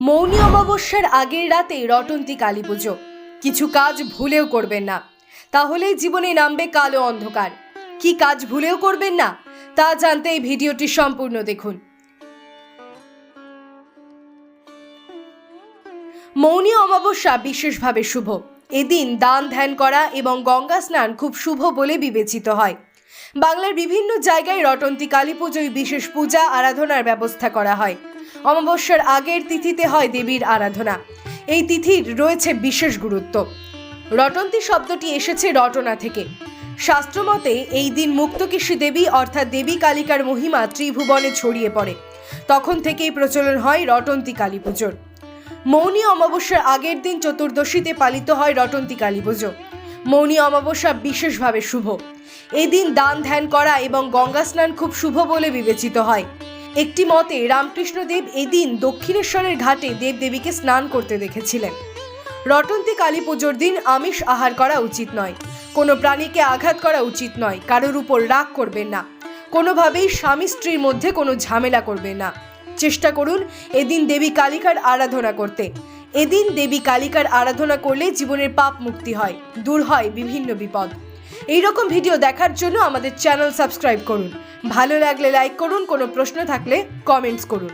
মৌনী অমাবস্যার আগের রাতে রটন্তী কালী পুজো। কিছু কাজ ভুলেও করবেন না, তাহলেই জীবনে নামবে কালো অন্ধকার। কি কাজ ভুলেও করবেন না তা জানতে এই ভিডিওটি সম্পূর্ণ দেখুন। মৌনী অমাবস্যা বিশেষভাবে শুভ। এদিন দান ধ্যান করা এবং গঙ্গা স্নান খুব শুভ বলে বিবেচিত হয়। বাংলার বিভিন্ন জায়গায় রটন্তী কালী পুজোয় বিশেষ পূজা আরাধনার ব্যবস্থা করা হয়। অমাবস্যার আগের তিথিতে হয় দেবীর আরাধনা। এই তিথির রয়েছে বিশেষ গুরুত্ব। রটন্তী শব্দটি এসেছে রটনা থেকে। শাস্ত্রমতে এই দিন মুক্তকেশী দেবী অর্থাৎ দেবী কালিকার মহিমা ত্রিভুবনে ছড়িয়ে পড়ে। তখন থেকেই প্রচলন হয় রটন্তী কালী পুজোর। মৌনী অমাবস্যার আগের দিন চতুর্দশীতে পালিত হয় রটন্তী কালী পুজো। মৌনী অমাবস্যা বিশেষভাবে শুভ। এই দিন দান ধ্যান করা এবং গঙ্গা স্নান খুব শুভ বলে বিবেচিত হয়। একটি মতে রামকৃষ্ণদেব এদিন দক্ষিণেশ্বরের ঘাটে দেবদেবীকে স্নান করতে দেখেছিলেন। রটন্তী কালী পুজোর দিন আমিষ আহার করা উচিত নয়। কোনো প্রাণীকে আঘাত করা উচিত নয়। কারোর উপর রাগ করবেন না। কোনোভাবেই স্বামী স্ত্রীর মধ্যে কোনো ঝামেলা করবেন না। চেষ্টা করুন এদিন দেবী কালিকার আরাধনা করতে। এদিন দেবী কালিকার আরাধনা করলে জীবনের পাপ মুক্তি হয়, দূর হয় বিভিন্ন বিপদ। এই রকম ভিডিও দেখার জন্য আমাদের চ্যানেল সাবস্ক্রাইব করুন। ভালো লাগলে লাইক করুন, কোনো প্রশ্ন থাকলে কমেন্টস করুন।